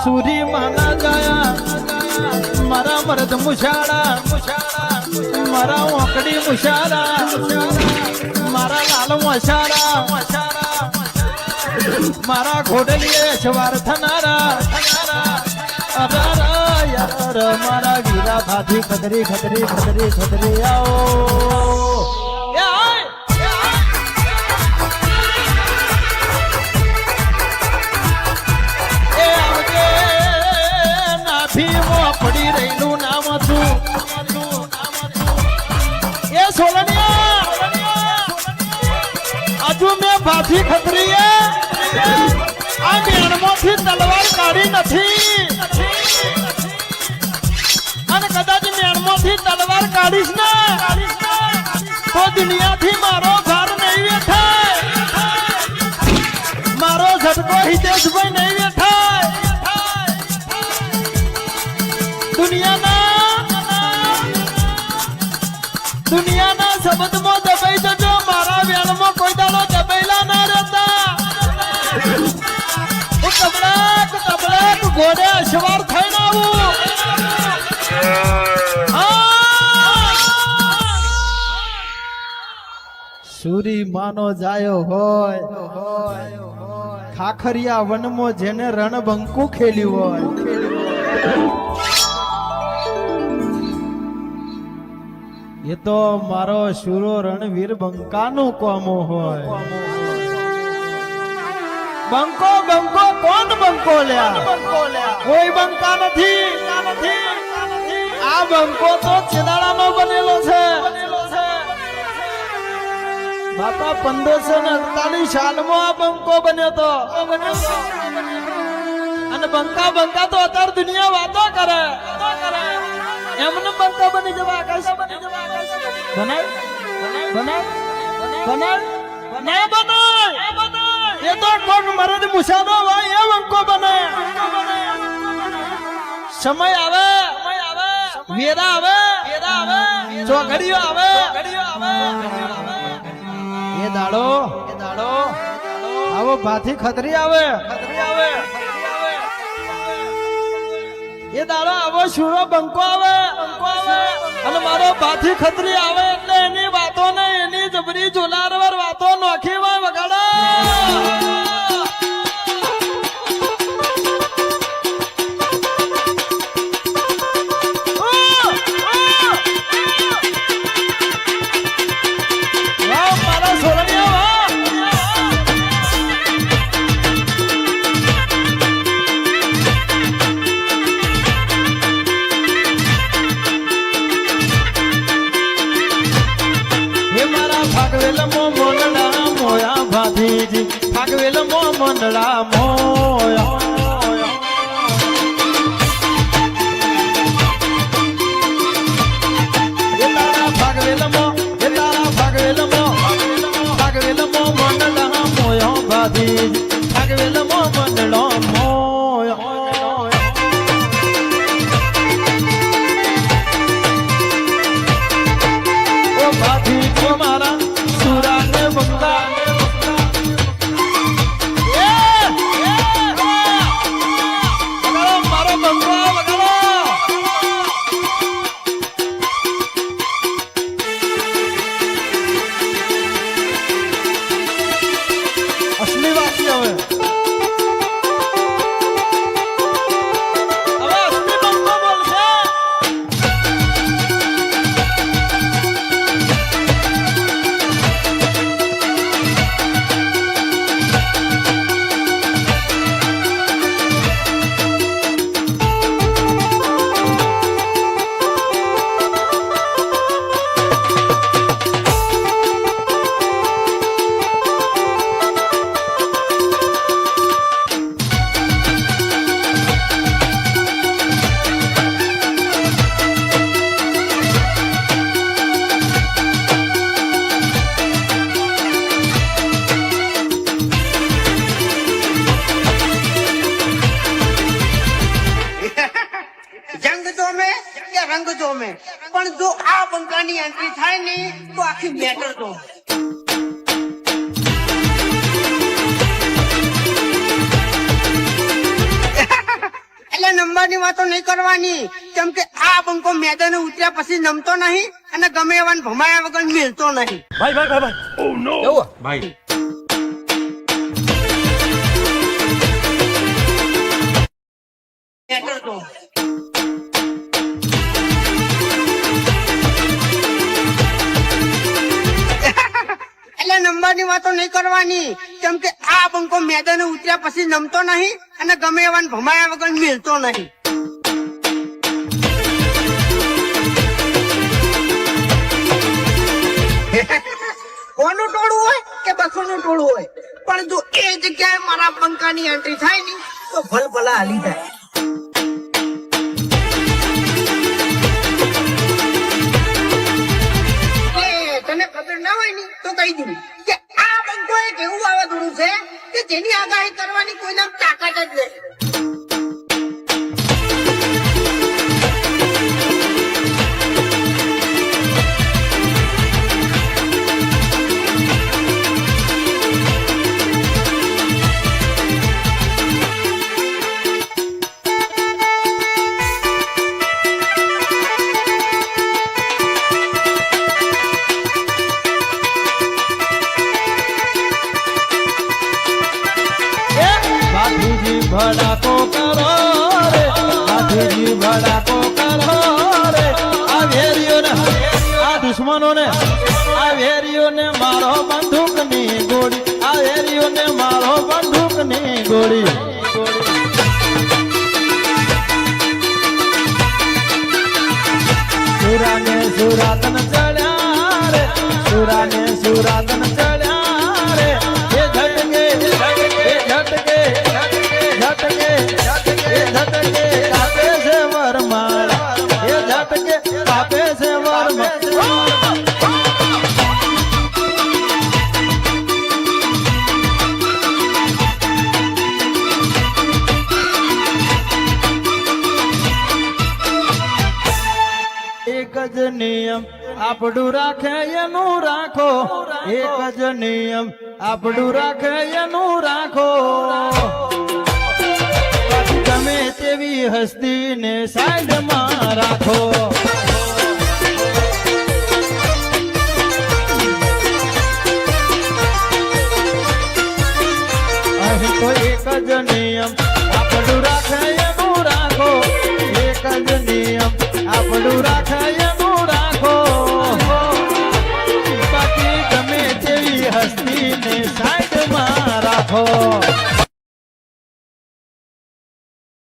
સુરી માના જાયા મારા મરદ મુશાળા મારા ઓકડી મુશાળા મારા લાલ મશાળા મારા ઘોડલીએ સવાર થનારા યાર મારા ગીરા ભાથી ખતરી ખતરી ખતરી ખતરી આવો પડી રહેલું નામ હતું એ સોલનિયા હજુ મેં ભાથી ખતરીએ આ મેણમાંથી તલવાર કાઢી નથી અને કદાચ મેણમાંથી તલવાર કાઢીશ ને તો દુનિયાથી મારો ભાર નહીં વેઠાય મારો ઝટકો હિતેશભાઈ નહીં વેઠાય દુનિયાના શબ્દમાં દબાઈ જજો મારા વેણમાં કોઈ દાડો દબાયેલા ના રહેતા હું તબડક ઘોડે અસવાર થઈને આવું સુરી માનો જાયો હોય ખાખરિયા વનમાં જેને રણબંકુ ખેલ્યું હોય એ તો મારો શુરો રણવીર બંકાનું કોમો હોય બંકો બંકો કોણ બંકો લ્યા કોઈ બંકા નથી આ બંકો તો છેદાડાનો બનેલો છે બાપા 1548 સાલમાં આ બંકો બન્યો તો અને બંકા તો અત્યારે દુનિયા વાતો કરે એમને બંકા બની જવા આકાશ એ તો કોક મરદ મુસાદો હોય એ બંકો બને સમય આવે વેરા આવે ચોઘડીઓ આવે એ દાડો આવો ભાથી ખતરી આવે એ દાડો આવો શુરો બંકો આવે અને મારો ભાથી ખતરી આવે એટલે એની વાતો ને એની જબરી જોલારવર વાતો નોખી હોય વગાડા ભાગવેલ મો મંડળા મોયા ભાગવેલ મો મંડળા મોયો ભાભી ભાગવેલ મો મંડળો મોયો ઓ ભાભી તમારા સુરા ને બંગા પણ જો આ બંકાની એન્ટ્રી થાય ને તો આખી મેટર તો એટલે નંબરની વાતો નહીં કરવાની, કેમ કે આ બંકો મેદાને ઉતર્યા પછી નમતો નહીં અને ગમે એવા ભમાયા વગર મિલતો નહીં. ભાઈ ભાઈ ભાઈ ભાઈ ઓ નો ભાઈ મેટર તો એટલે નંબરની વાતો નહીં કરવાની, કેમ કે આ બંકો મેદાને ઉતર્યા પછી નમતો નહીં અને ગમે એવા ભમાયા વગર મિલતો નહીં. કોનું ટોળું હોય કે બસોનું ટોળું હોય, પણ જો એ જગ્યાએ મારા બંકાની એન્ટ્રી થાય ને તો ભલભલા હાલી જાય. તને ખબર ના હોય ને તો કહી દઉં કે આ બંકો એક એવું વાવાઝોડું છે કે જેની આગાહી કરવાની કોઈને તાકાત જ નથી. ભડાકો કરો રે, હાથીજી ભડાકો કરો રે, આ વેરીઓ ને આ દુશ્મનો ને આ વેરીઓ ને મારો બંદૂક ની ગોળી, આ વેરીઓ ને મારો બંદૂક ની ગોળી. સુરાને સુરાતન ચડ્યા રે, સુરાને સુરાતન ચડ્યા રે, એ ઝટકે એ ઝટકે ઝટકે કાપે છે વરમાળ, એ ઝટકે કાપે છે વરમાળ. એક જ નિયમ આપણું રાખે એનું રાખો, એક જ નિયમ આપણું રાખે એનું રાખો. ગમે તેવી હસ્તીને સાઈડમાં રાખો. અહીં તો એક જ નિયમ આપણું રાખે એનું રાખો, એક જ નિયમ આપણું રાખે એનું રાખો. બાકી ગમે તેવી હસ્તીને સાઈડમાં રાખો.